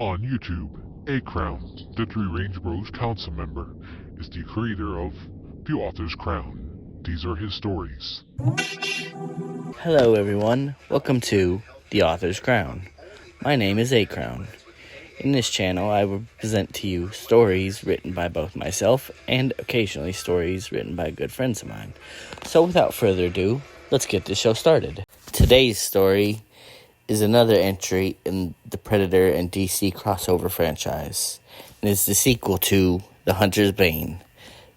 On YouTube, A-Crown, the Three Range Bros council member, is the creator of The Author's Crown. These are his stories. Hello everyone, welcome to The Author's Crown. My name is A-Crown. In this channel, I will present to you stories written by both myself and occasionally stories written by good friends of mine. So without further ado, let's get this show started. Today's story is another entry in the Predator and DC crossover franchise, and is the sequel to The Hunter's Bane.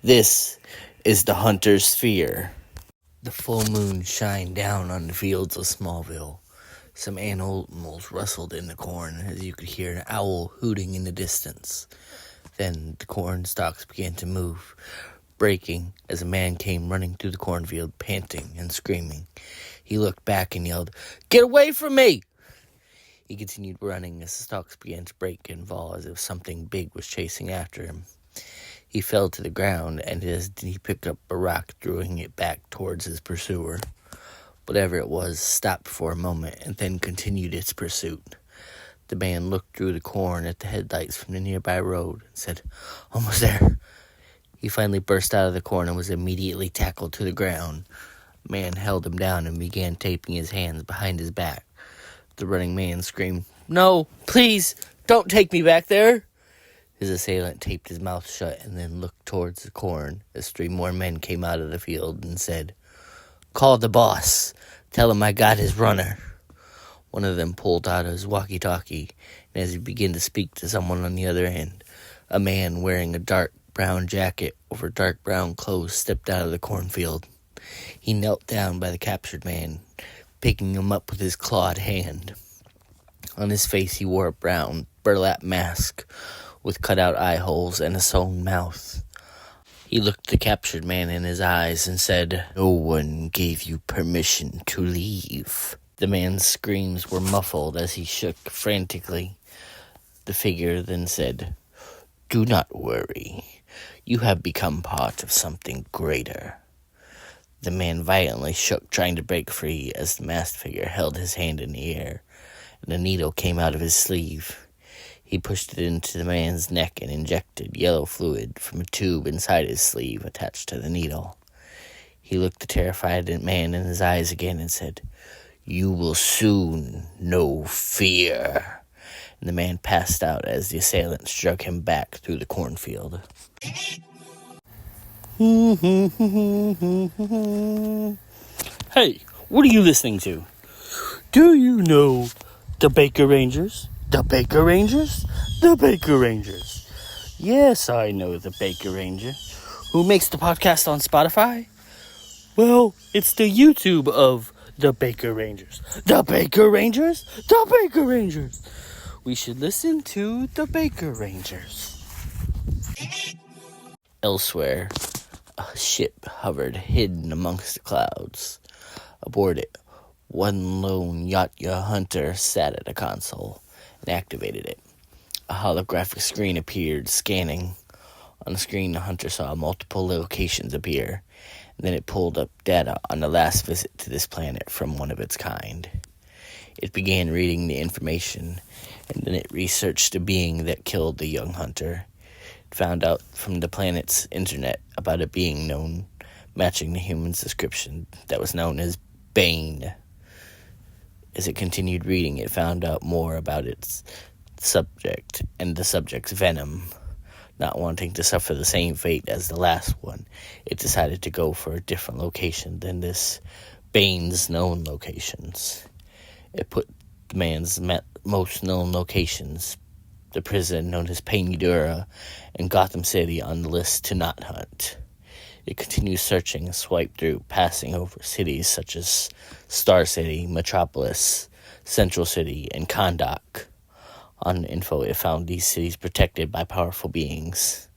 This is The Hunter's Fear. The full moon shined down on the fields of Smallville. Some animals rustled in the corn as you could hear an owl hooting in the distance. Then the corn stalks began to move, breaking as a man came running through the cornfield, panting and screaming. He looked back and yelled, "Get away from me!" He continued running as the stalks began to break and fall as if something big was chasing after him. He fell to the ground, and as he picked up a rock, throwing it back towards his pursuer. Whatever it was stopped for a moment and then continued its pursuit. The man looked through the corn at the headlights from the nearby road and said, "Almost there." He finally burst out of the corn and was immediately tackled to the ground. The man held him down and began taping his hands behind his back. The running man screamed, "No, please, don't take me back there." His assailant taped his mouth shut and then looked towards the corn as three more men came out of the field and said, "Call the boss. Tell him I got his runner." One of them pulled out his walkie-talkie, and as he began to speak to someone on the other end, a man wearing a dark brown jacket over dark brown clothes stepped out of the cornfield. He knelt down by the captured man, picking him up with his clawed hand. On his face he wore a brown burlap mask with cut-out eye holes and a sewn mouth. He looked the captured man in his eyes and said, "No one gave you permission to leave." The man's screams were muffled as he shook frantically. The figure then said, "Do not worry. You have become part of something greater." The man violently shook, trying to break free as the masked figure held his hand in the air, and a needle came out of his sleeve. He pushed it into the man's neck and injected yellow fluid from a tube inside his sleeve attached to the needle. He looked the terrified man in his eyes again and said, "You will soon know fear." And the man passed out as the assailant struck him back through the cornfield. Hey, what are you listening to? Do you know the Baker Rangers? The Baker Rangers? The Baker Rangers. Yes, I know the Baker Ranger. Who makes the podcast on Spotify? Well, it's the YouTube of the Baker Rangers. The Baker Rangers? The Baker Rangers. We should listen to the Baker Rangers. Elsewhere, a ship hovered hidden amongst the clouds. Aboard it, one lone Yautja hunter sat at a console and activated it. A holographic screen appeared, scanning. On the screen, the hunter saw multiple locations appear, and then it pulled up data on the last visit to this planet from one of its kind. It began reading the information, and then it researched the being that killed the young hunter. It found out from the planet's internet about a being known, matching the human's description, that was known as Bane. As it continued reading, it found out more about its subject and the subject's venom. Not wanting to suffer the same fate as the last one, it decided to go for a different location than this Bane's known locations. It put the man's most known locations, the prison known as Painudura and Gotham City, on the list to not hunt. It continued searching and swiped through, passing over cities such as Star City, Metropolis, Central City, and Kahndaq. On info, it found these cities protected by powerful beings.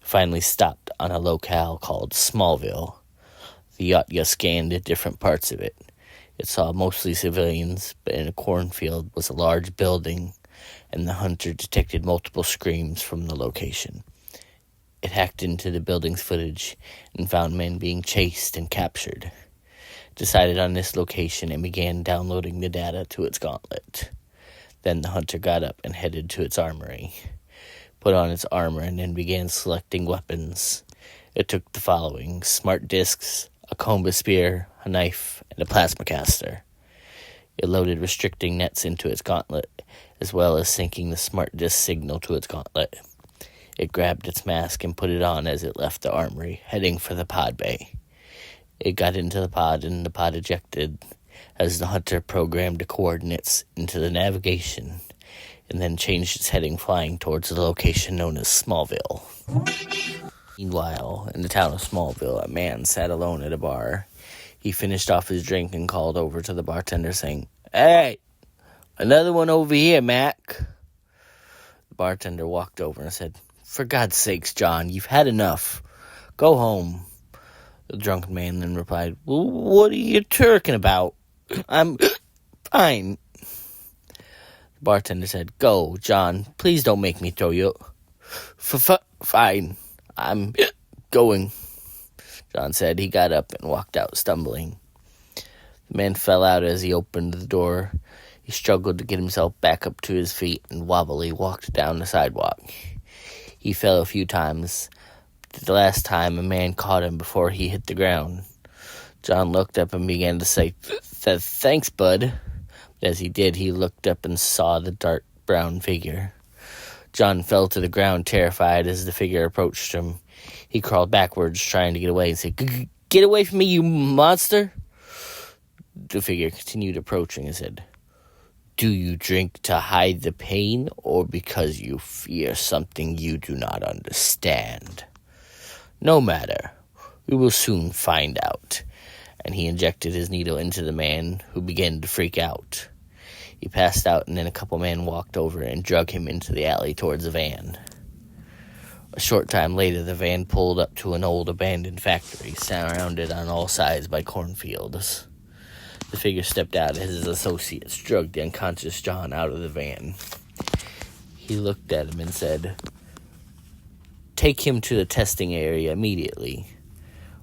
It finally stopped on a locale called Smallville. The Yautja scanned the different parts of it. It saw mostly civilians, but in a cornfield was a large building, and the hunter detected multiple screams from the location. It hacked into the building's footage and found men being chased and captured. It decided on this location and began downloading the data to its gauntlet. Then the hunter got up and headed to its armory, put on its armor, and then began selecting weapons. It took the following: smart discs, a combo spear, a knife, and a plasma caster. It loaded restricting nets into its gauntlet, as well as syncing the smart disc signal to its gauntlet. It grabbed its mask and put it on as it left the armory, heading for the pod bay. It got into the pod, and the pod ejected as the hunter programmed the coordinates into the navigation, and then changed its heading, flying towards the location known as Smallville. Meanwhile, in the town of Smallville, a man sat alone at a bar. He finished off his drink and called over to the bartender, saying, "Hey, another one over here, Mac." The bartender walked over and said, "For God's sakes, John, you've had enough. Go home." The drunken man then replied, "Well, what are you talking about? I'm fine." The bartender said, "Go, John. Please don't make me throw you." Fine. I'm going," John said. He got up and walked out, stumbling. The man fell out as he opened the door. He struggled to get himself back up to his feet and wobbly walked down the sidewalk. He fell a few times. The last time, a man caught him before he hit the ground. John looked up and began to say, "Thanks, bud." But as he did, he looked up and saw the dark brown figure. John fell to the ground, terrified, as the figure approached him. He crawled backwards, trying to get away, and said, "Get away from me, you monster!" The figure continued approaching and said, "Do you drink to hide the pain, or because you fear something you do not understand? No matter. We will soon find out." And he injected his needle into the man, who began to freak out. He passed out, and then a couple men walked over and dragged him into the alley towards a van. A short time later, the van pulled up to an old abandoned factory, surrounded on all sides by cornfields. The figure stepped out as his associates dragged the unconscious John out of the van. He looked at him and said, "Take him to the testing area immediately."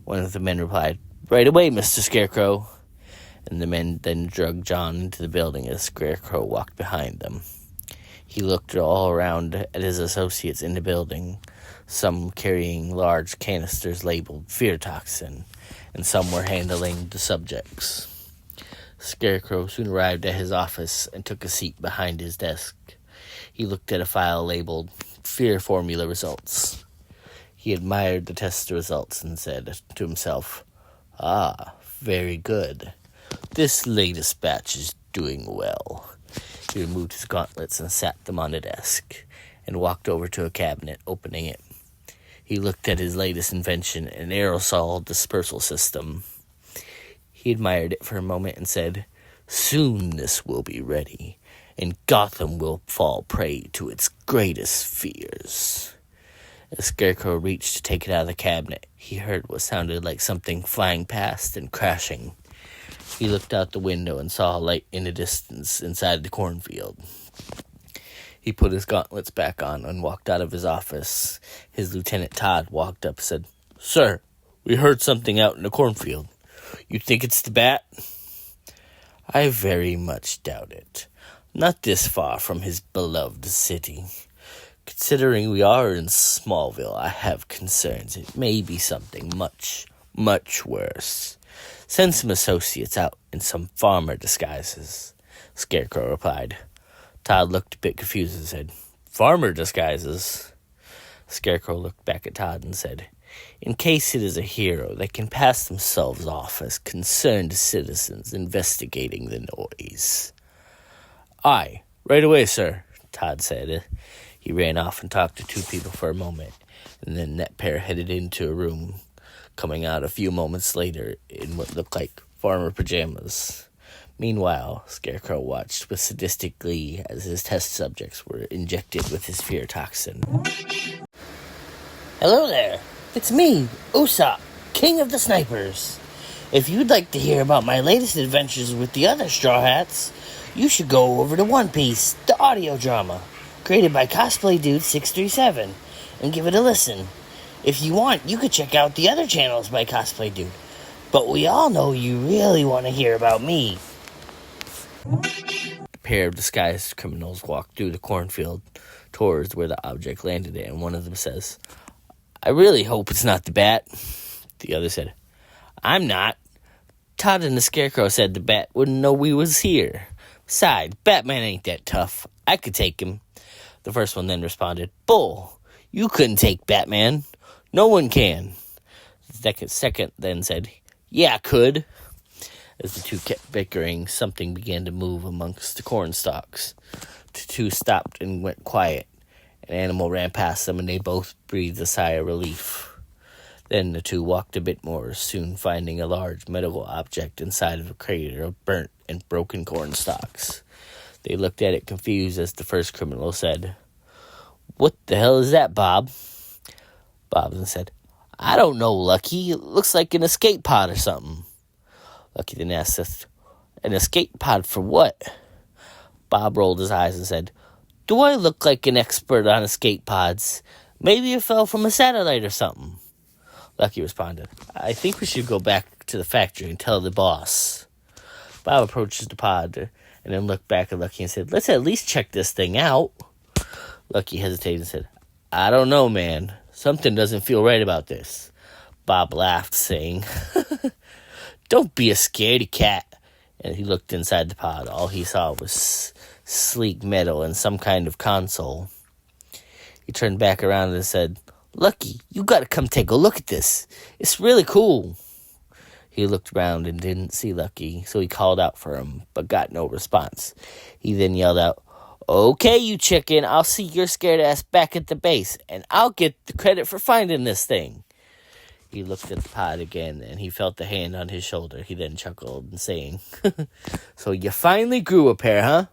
One of the men replied, "Right away, Mr. Scarecrow." And the men then dragged John into the building as Scarecrow walked behind them. He looked all around at his associates in the building, some carrying large canisters labeled fear toxin, and some were handling the subjects. Scarecrow soon arrived at his office and took a seat behind his desk. He looked at a file labeled fear formula results. He admired the test results and said to himself, "Ah, very good. This latest batch is doing well." He removed his gauntlets and sat them on a desk, and walked over to a cabinet, opening it. He looked at his latest invention, an aerosol dispersal system. He admired it for a moment and said, "Soon this will be ready, and Gotham will fall prey to its greatest fears." As Scarecrow reached to take it out of the cabinet, he heard what sounded like something flying past and crashing. He looked out the window and saw a light in the distance inside the cornfield. He put his gauntlets back on and walked out of his office. His Lieutenant Todd walked up and said, "Sir, we heard something out in the cornfield. You think it's the bat?" "I very much doubt it. Not this far from his beloved city. Considering we are in Smallville, I have concerns. It may be something much, much worse. Send some associates out in some farmer disguises," Scarecrow replied. Todd looked a bit confused and said, "Farmer disguises?" Scarecrow looked back at Todd and said, "In case it is a hero, they can pass themselves off as concerned citizens investigating the noise." "Aye, right away, sir," Todd said. He ran off and talked to two people for a moment, and then that pair headed into a room, coming out a few moments later in what looked like farmer pajamas. Meanwhile, Scarecrow watched with sadistic glee as his test subjects were injected with his fear toxin. Hello there, it's me, Usopp, King of the Snipers. If you'd like to hear about my latest adventures with the other Straw Hats, you should go over to One Piece, the audio drama, created by Cosplay Dude 637, and give it a listen. If you want, you could check out the other channels by Cosplay Dude, but we all know you really want to hear about me. pair of disguised criminals walk through the cornfield towards where the object landed, and one of them says, "I really hope it's not the bat." The other said, "I'm not. Todd and the Scarecrow said the bat wouldn't know we was here. Besides, Batman ain't that tough. I could take him." The first one then responded, "Bull, you couldn't take Batman. No one can." The second then said, "Yeah, I could." As the two kept bickering, something began to move amongst the corn stalks. The two stopped and went quiet. An animal ran past them, and they both breathed a sigh of relief. Then the two walked a bit more, soon finding a large metal object inside of a crater of burnt and broken corn stalks. They looked at it confused as the first criminal said, "What the hell is that, Bob?" Bob then said, "I don't know, Lucky. It looks like an escape pod or something." Lucky then asked us, "An escape pod for what?" Bob rolled his eyes and said, "Do I look like an expert on escape pods? Maybe it fell from a satellite or something." Lucky responded, "I think we should go back to the factory and tell the boss." Bob approaches the pod and then looked back at Lucky and said, "Let's at least check this thing out." Lucky hesitated and said, "I don't know, man. Something doesn't feel right about this." Bob laughed, saying, "Don't be a scaredy cat." And he looked inside the pod. All he saw was sleek metal and some kind of console. He turned back around and said, "Lucky, you gotta come take a look at this. It's really cool." He looked around and didn't see Lucky, so he called out for him, but got no response. He then yelled out, "Okay, you chicken, I'll see your scared ass back at the base, and I'll get the credit for finding this thing." He looked at the pod again, and he felt the hand on his shoulder. He then chuckled and saying, "So you finally grew a pair, huh?"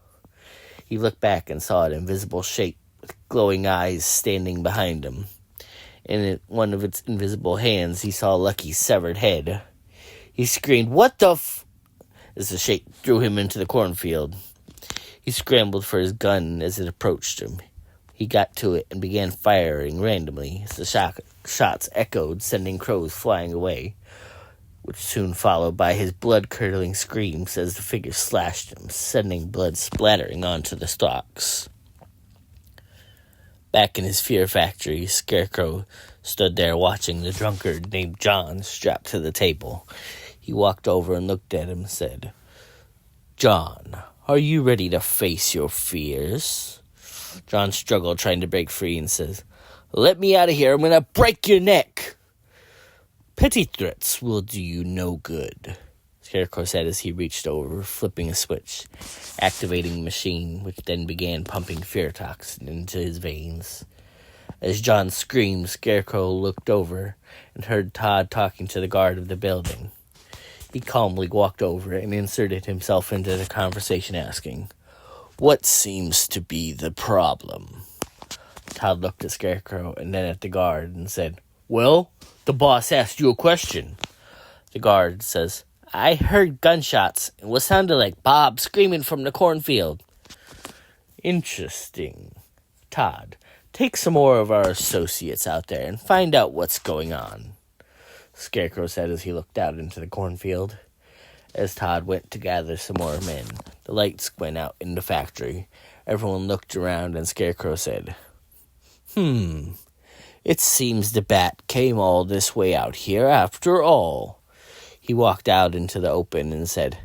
He looked back and saw an invisible shape with glowing eyes standing behind him. In one of its invisible hands, he saw Lucky's severed head. He screamed, "What the f—" as the shape threw him into the cornfield. He scrambled for his gun as it approached him. He got to it and began firing randomly as the shots echoed, sending crows flying away, which soon followed by his blood-curdling screams as the figure slashed him, sending blood splattering onto the stalks. Back in his fear factory, Scarecrow stood there watching the drunkard named John strapped to the table. He walked over and looked at him and said, "John, are you ready to face your fears?" John struggled, trying to break free, and says, "Let me out of here. I'm going to break your neck." "Petty threats will do you no good," Scarecrow said as he reached over, flipping a switch, activating the machine, which then began pumping fear toxin into his veins. As John screamed, Scarecrow looked over and heard Todd talking to the guard of the building. He calmly walked over and inserted himself into the conversation, asking, "What seems to be the problem?" Todd looked at Scarecrow and then at the guard and said, "Well, the boss asked you a question." The guard says, "I heard gunshots and what sounded like Bob screaming from the cornfield." "Interesting. Todd, take some more of our associates out there and find out what's going on," Scarecrow said as he looked out into the cornfield. As Todd went to gather some more men, the lights went out in the factory. Everyone looked around and Scarecrow said, It seems the bat came all this way out here after all." He walked out into the open and said,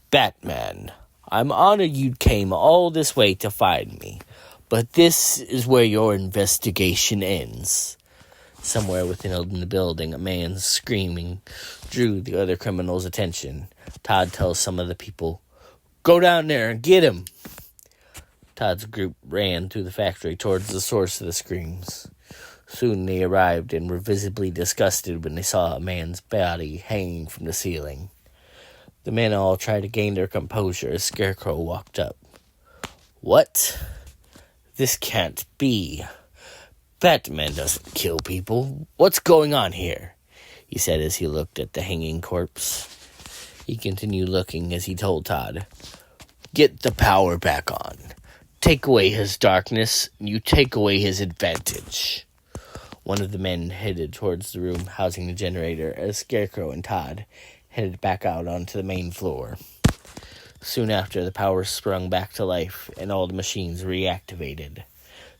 "Batman, I'm honored you came all this way to find me, but this is where your investigation ends." Somewhere within the building, a man screaming drew the other criminals' attention. Todd tells some of the people, "Go down there and get him." Todd's group ran through the factory towards the source of the screams. Soon they arrived and were visibly disgusted when they saw a man's body hanging from the ceiling. The men all tried to gain their composure as Scarecrow walked up. "What? This can't be. Batman doesn't kill people. What's going on here?" he said as he looked at the hanging corpse. He continued looking as he told Todd, "Get the power back on. Take away his darkness, and you take away his advantage." One of the men headed towards the room housing the generator as Scarecrow and Todd headed back out onto the main floor. Soon after, the power sprung back to life, and all the machines reactivated.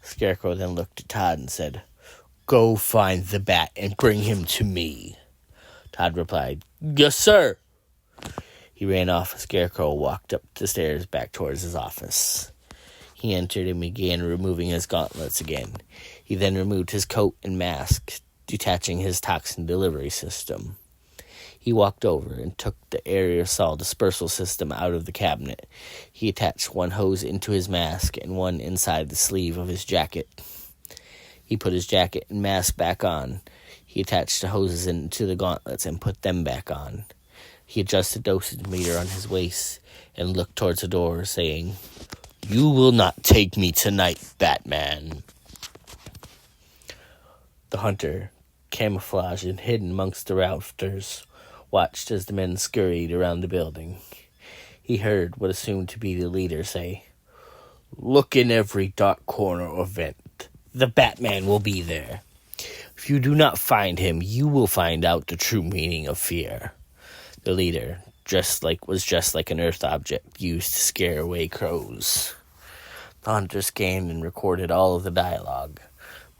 Scarecrow then looked at Todd and said, "Go find the bat and bring him to me." Todd replied, "Yes, sir." He ran off, and Scarecrow walked up the stairs back towards his office. He entered and began removing his gauntlets again. He then removed his coat and mask, detaching his toxin delivery system. He walked over and took the aerosol dispersal system out of the cabinet. He attached one hose into his mask and one inside the sleeve of his jacket. He put his jacket and mask back on. He attached the hoses into the gauntlets and put them back on. He adjusted the dosage meter on his waist and looked towards the door, saying, "You will not take me tonight, Batman." The hunter, camouflaged and hidden amongst the rafters, watched as the men scurried around the building. He heard what assumed to be the leader say, "Look in every dark corner or vent. The Batman will be there. If you do not find him, you will find out the true meaning of fear." The leader, was dressed like an earth object used to scare away crows. The hunter scanned and recorded all of the dialogue.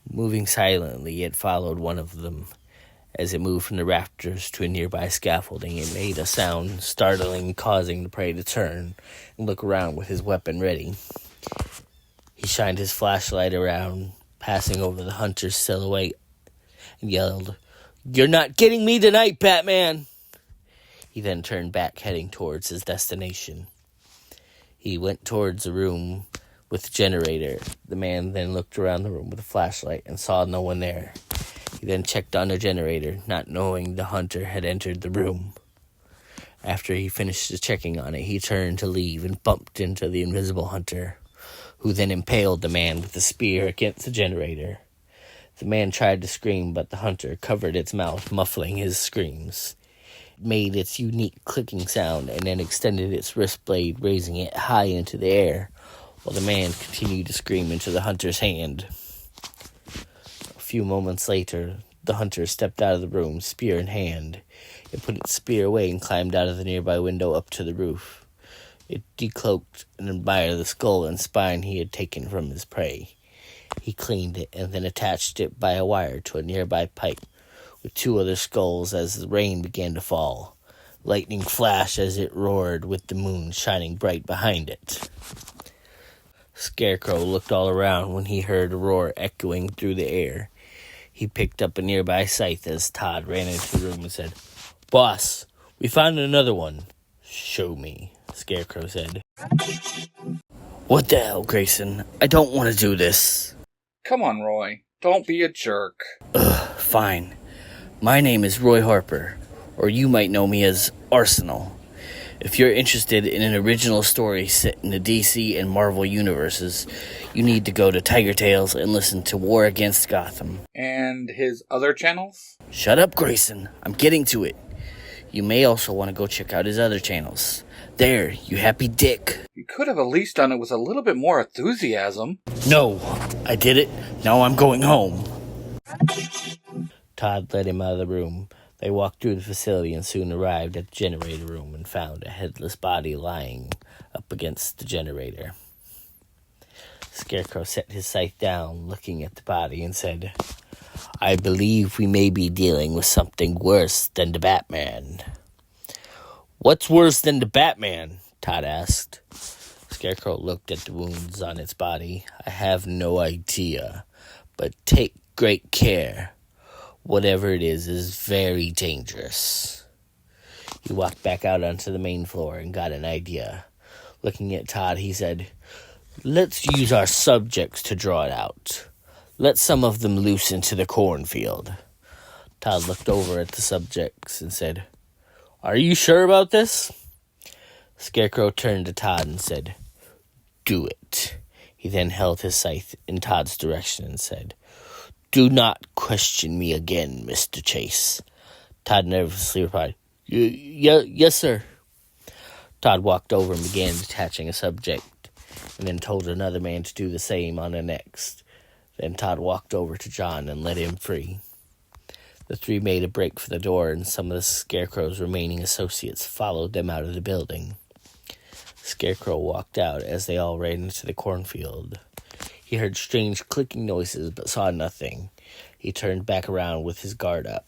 Moving silently, it followed one of them. As it moved from the rafters to a nearby scaffolding, it made a sound, startling, causing the prey to turn and look around with his weapon ready. He shined his flashlight around, passing over the hunter's silhouette, and yelled, "You're not getting me tonight, Batman!" He then turned back, heading towards his destination. He went towards the room with the generator. The man then looked around the room with a flashlight and saw no one there. He then checked on the generator, not knowing the hunter had entered the room. After he finished checking on it, he turned to leave and bumped into the invisible hunter, who then impaled the man with the spear against the generator. The man tried to scream, but the hunter covered its mouth, muffling his screams. It made its unique clicking sound and then extended its wrist blade, raising it high into the air, while the man continued to scream into the hunter's hand. A few moments later, the hunter stepped out of the room, spear in hand. It put its spear away and climbed out of the nearby window up to the roof. It decloaked and admired the skull and spine he had taken from his prey. He cleaned it and then attached it by a wire to a nearby pipe with two other skulls as the rain began to fall. Lightning flashed as it roared, with the moon shining bright behind it. Scarecrow looked all around when he heard a roar echoing through the air. He picked up a nearby scythe as Todd ran into the room and said, "Boss, we found another one." "Show me," Scarecrow said. "What the hell, Grayson? I don't want to do this." Come on, Roy. Don't be a jerk. Fine. My name is Roy Harper, or you might know me as Arsenal. If you're interested in an original story set in the DC and Marvel universes, you need to go to Tiger Tales and listen to War Against Gotham. And his other channels? Shut up, Grayson. I'm getting to it. You may also want to go check out his other channels. There, you happy dick. You could have at least done it with a little bit more enthusiasm. No, I did it. Now I'm going home. Todd led him out of the room. They walked through the facility and soon arrived at the generator room and found a headless body lying up against the generator. Scarecrow set his scythe down, looking at the body, and said, "I believe we may be dealing with something worse than the Batman." "What's worse than the Batman?" Todd asked. Scarecrow looked at the wounds on its body. "I have no idea, but take great care. Whatever it is very dangerous." He walked back out onto the main floor and got an idea. Looking at Todd, he said, "Let's use our subjects to draw it out. Let some of them loose into the cornfield." Todd looked over at the subjects and said, "Are you sure about this?" Scarecrow turned to Todd and said, "Do it." He then held his scythe in Todd's direction and said, "Do not question me again, Mr. Chase." Todd nervously replied, Yes, sir." Todd walked over and began detaching a subject, and then told another man to do the same on the next. Then Todd walked over to John and let him free. The three made a break for the door, and some of the Scarecrow's remaining associates followed them out of the building. Scarecrow walked out as they all ran into the cornfield. He heard strange clicking noises but saw nothing. He turned back around with his guard up.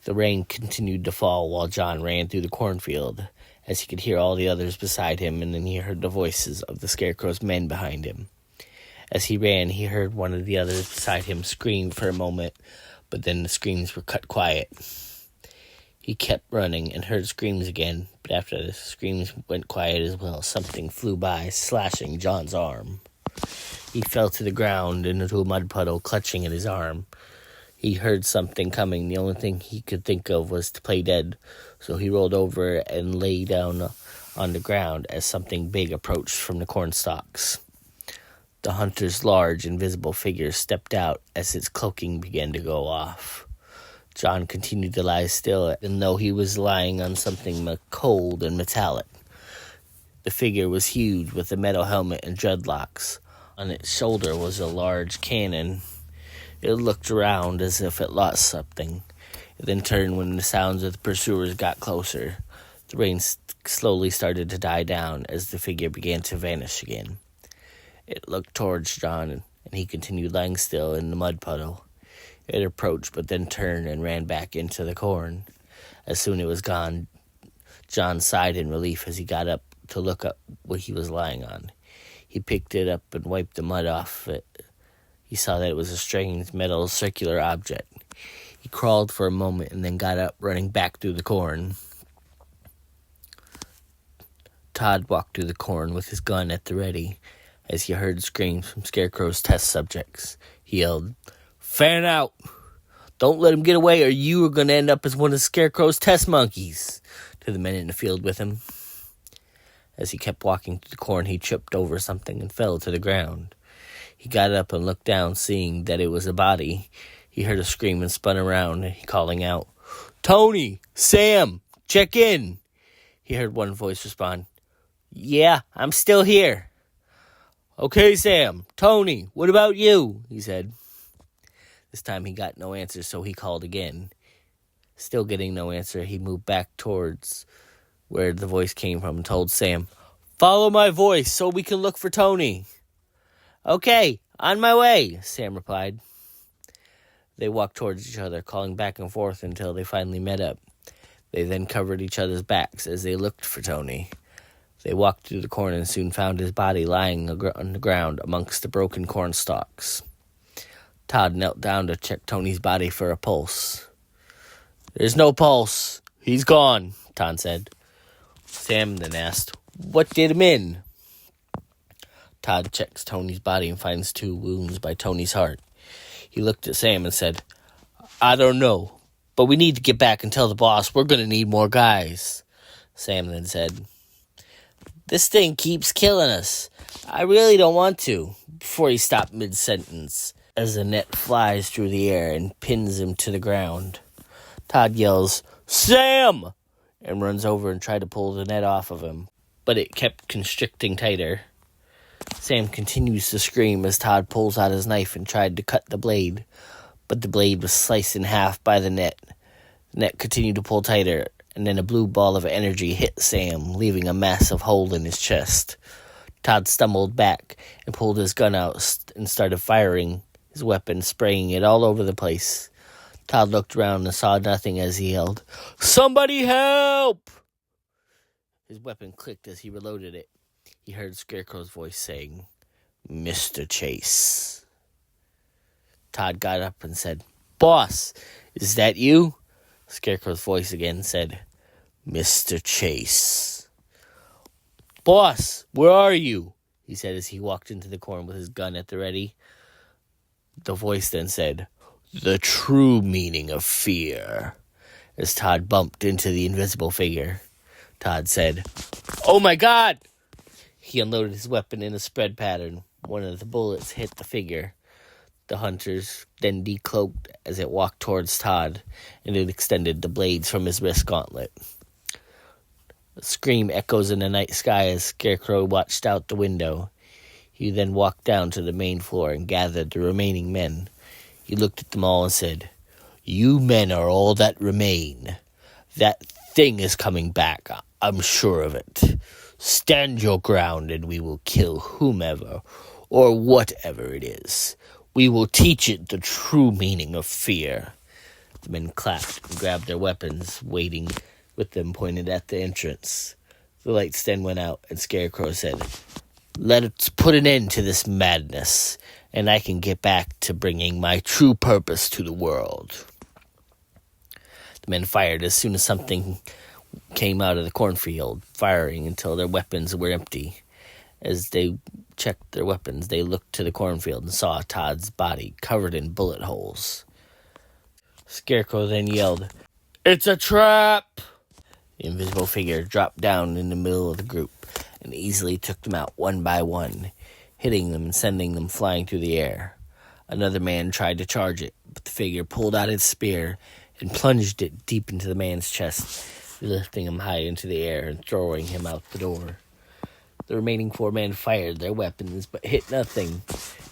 The rain continued to fall while John ran through the cornfield, as he could hear all the others beside him, and then he heard the voices of the Scarecrow's men behind him. As he ran, he heard one of the others beside him scream for a moment, but then the screams were cut quiet. He kept running and heard screams again, but after the screams went quiet as well, something flew by, slashing John's arm. He fell to the ground into a mud puddle, clutching at his arm. He heard something coming. The only thing he could think of was to play dead, so he rolled over and lay down on the ground as something big approached from the corn stalks. The hunter's large, invisible figure stepped out as its cloaking began to go off. John continued to lie still, and though he was lying on something cold and metallic. The figure was huge, with a metal helmet and dreadlocks. On its shoulder was a large cannon. It looked around as if it lost something. It then turned when the sounds of the pursuers got closer. The rain slowly started to die down as the figure began to vanish again. It looked towards John, and he continued lying still in the mud puddle. It approached, but then turned and ran back into the corn. As soon as it was gone, John sighed in relief as he got up to look up what he was lying on. He picked it up and wiped the mud off it. He saw that it was a strange metal circular object. He crawled for a moment and then got up, running back through the corn. Todd walked through the corn with his gun at the ready. As he heard screams from Scarecrow's test subjects, he yelled, "Fan out! Don't let him get away or you are going to end up as one of Scarecrow's test monkeys," to the men in the field with him. As he kept walking through the corn, he tripped over something and fell to the ground. He got up and looked down, seeing that it was a body. He heard a scream and spun around, calling out, "Tony! Sam! Check in!" He heard one voice respond, "Yeah, I'm still here." "Okay, Sam. Tony, what about you?" he said. This time he got no answer, so he called again. Still getting no answer, he moved back towards where the voice came from and told Sam, "Follow my voice so we can look for Tony." "Okay, on my way," Sam replied. They walked towards each other, calling back and forth until they finally met up. They then covered each other's backs as they looked for Tony. They walked through the corn and soon found his body lying on the ground amongst the broken corn stalks. Todd knelt down to check Tony's body for a pulse. "There's no pulse. He's gone," Todd said. Sam then asked, "What did him in?" Todd checks Tony's body and finds 2 wounds by Tony's heart. He looked at Sam and said, "I don't know, but we need to get back and tell the boss we're going to need more guys." Sam then said, "This thing keeps killing us. I really don't want to," before he stopped mid-sentence as a net flies through the air and pins him to the ground. Todd yells, "Sam!" and runs over and tried to pull the net off of him, but it kept constricting tighter. Sam continues to scream as Todd pulls out his knife and tried to cut the blade, but the blade was sliced in half by the net. The net continued to pull tighter, and then a blue ball of energy hit Sam, leaving a massive hole in his chest. Todd stumbled back and pulled his gun out and started firing his weapon, spraying it all over the place. Todd looked around and saw nothing as he yelled, "Somebody help!" His weapon clicked as he reloaded it. He heard Scarecrow's voice saying, "Mr. Chase." Todd got up and said, "Boss, is that you?" Scarecrow's voice again said, "Mr. Chase." "Boss, where are you?" he said as he walked into the corn with his gun at the ready. The voice then said, "The true meaning of fear," as Todd bumped into the invisible figure. Todd said, "Oh my God!" He unloaded his weapon in a spread pattern. One of the bullets hit the figure. The hunters then decloaked as it walked towards Todd, and it extended the blades from his wrist gauntlet. A scream echoes in the night sky as Scarecrow watched out the window. He then walked down to the main floor and gathered the remaining men. He looked at them all and said, "You men are all that remain. That thing is coming back, I'm sure of it. Stand your ground and we will kill whomever or whatever it is. We will teach it the true meaning of fear." The men clapped and grabbed their weapons, waiting with them pointed at the entrance. The lights then went out, and Scarecrow said, "Let's put an end to this madness, and I can get back to bringing my true purpose to the world." The men fired as soon as something came out of the cornfield, firing until their weapons were empty. As they checked their weapons, they looked to the cornfield and saw Todd's body covered in bullet holes. Scarecrow then yelled, "It's a trap!" The invisible figure dropped down in the middle of the group and easily took them out one by one, hitting them and sending them flying through the air. Another man tried to charge it, but the figure pulled out its spear and plunged it deep into the man's chest, lifting him high into the air and throwing him out the door. The remaining 4 men fired their weapons, but hit nothing.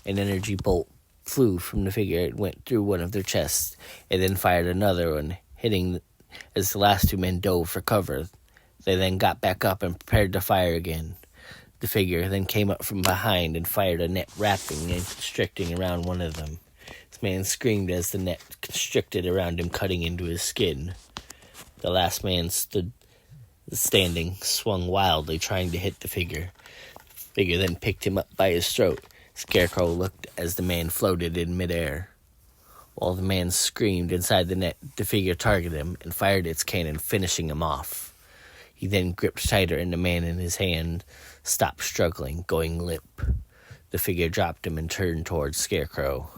An energy bolt flew from the figure and went through one of their chests, and then fired another one, hitting as the last 2 men dove for cover. They then got back up and prepared to fire again. The figure then came up from behind and fired a net wrapping and constricting around one of them. This man screamed as the net constricted around him, cutting into his skin. The last man stood standing, swung wildly, trying to hit the figure. The figure then picked him up by his throat. Scarecrow looked as the man floated in midair. While the man screamed inside the net, the figure targeted him and fired its cannon, finishing him off. He then gripped tighter, and the man in his hand stopped struggling, going limp. The figure dropped him and turned towards Scarecrow.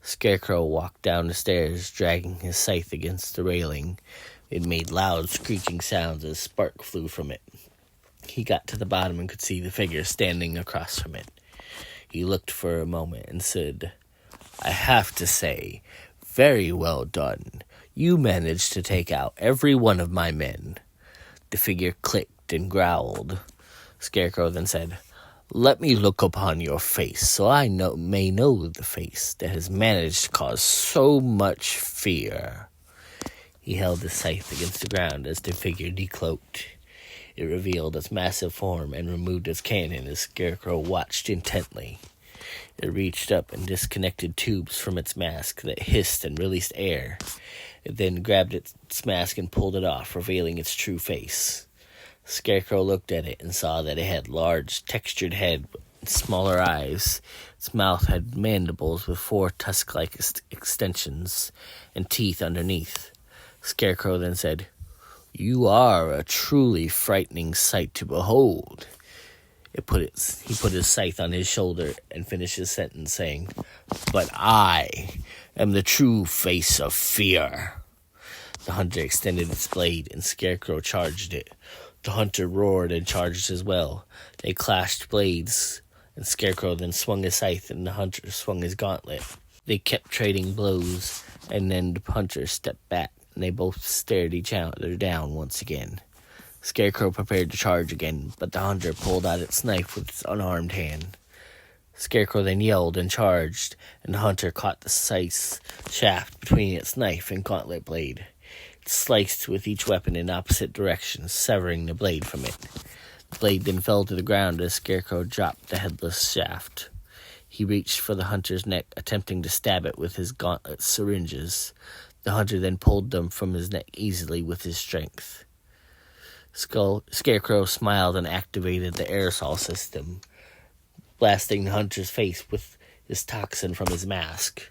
Scarecrow walked down the stairs, dragging his scythe against the railing. It made loud, screeching sounds as spark flew from it. He got to the bottom and could see the figure standing across from it. He looked for a moment and said, "I have to say, very well done. You managed to take out every one of my men." The figure clicked and growled. Scarecrow then said, "Let me look upon your face, so I may know the face that has managed to cause so much fear." He held the scythe against the ground as the figure decloaked. It revealed its massive form and removed its cannon as Scarecrow watched intently. It reached up and disconnected tubes from its mask that hissed and released air. It then grabbed its mask and pulled it off, revealing its true face. Scarecrow looked at it and saw that it had large, textured head and smaller eyes. Its mouth had mandibles with 4 tusk-like extensions and teeth underneath. Scarecrow then said, "You are a truly frightening sight to behold." He put his scythe on his shoulder and finished his sentence saying, "But I am the true face of fear." The hunter extended its blade and Scarecrow charged it. The hunter roared and charged as well. They clashed blades, and Scarecrow then swung his scythe and the hunter swung his gauntlet. They kept trading blows, and then the hunter stepped back, and they both stared each other down once again. Scarecrow prepared to charge again, but the hunter pulled out its knife with its unarmed hand. Scarecrow then yelled and charged, and the hunter caught the scythe shaft between its knife and gauntlet blade. It sliced with each weapon in opposite directions, severing the blade from it. The blade then fell to the ground as Scarecrow dropped the headless shaft. He reached for the hunter's neck, attempting to stab it with his gauntlet syringes. The hunter then pulled them from his neck easily with his strength. Scarecrow smiled and activated the aerosol system, blasting the hunter's face with his toxin from his mask.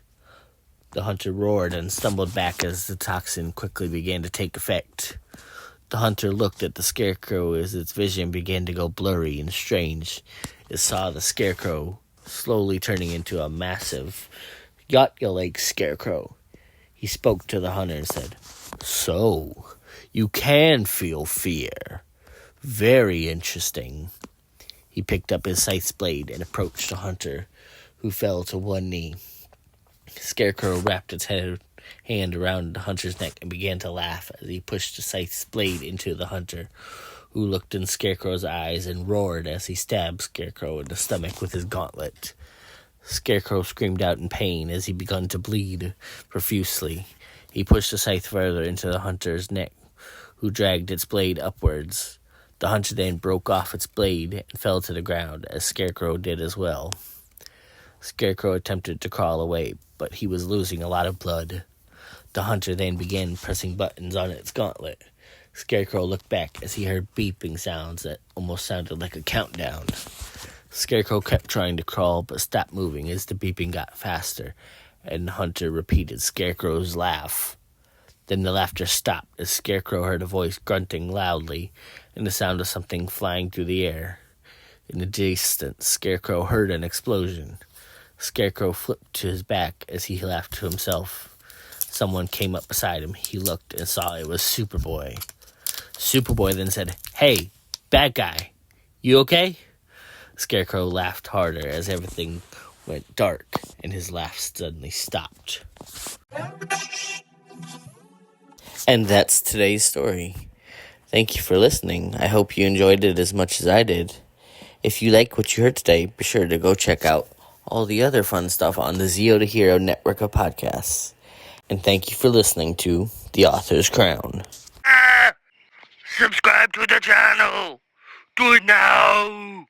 The hunter roared and stumbled back as the toxin quickly began to take effect. The hunter looked at the Scarecrow as its vision began to go blurry and strange. It saw the Scarecrow slowly turning into a massive, Yautja-like Scarecrow. He spoke to the hunter and said, "So, you can feel fear. Very interesting." He picked up his scythe's blade and approached the hunter, who fell to one knee. Scarecrow wrapped its hand around the hunter's neck and began to laugh as he pushed the scythe's blade into the hunter, who looked in Scarecrow's eyes and roared as he stabbed Scarecrow in the stomach with his gauntlet. Scarecrow screamed out in pain as he began to bleed profusely. He pushed the scythe further into the hunter's neck, who dragged its blade upwards. The hunter then broke off its blade and fell to the ground, as Scarecrow did as well. Scarecrow attempted to crawl away, but he was losing a lot of blood. The hunter then began pressing buttons on its gauntlet. Scarecrow looked back as he heard beeping sounds that almost sounded like a countdown. Scarecrow kept trying to crawl, but stopped moving as the beeping got faster, and the hunter repeated Scarecrow's laugh. Then the laughter stopped as Scarecrow heard a voice grunting loudly and the sound of something flying through the air. In the distance, Scarecrow heard an explosion. Scarecrow flipped to his back as he laughed to himself. Someone came up beside him. He looked and saw it was Superboy. Superboy then said, "Hey, bad guy, you okay?" Scarecrow laughed harder as everything went dark and his laugh suddenly stopped. And that's today's story. Thank you for listening. I hope you enjoyed it as much as I did. If you like what you heard today, be sure to go check out all the other fun stuff on the Zeo to Hero network of podcasts. And thank you for listening to The Author's Crown. Subscribe to the channel. Do it now.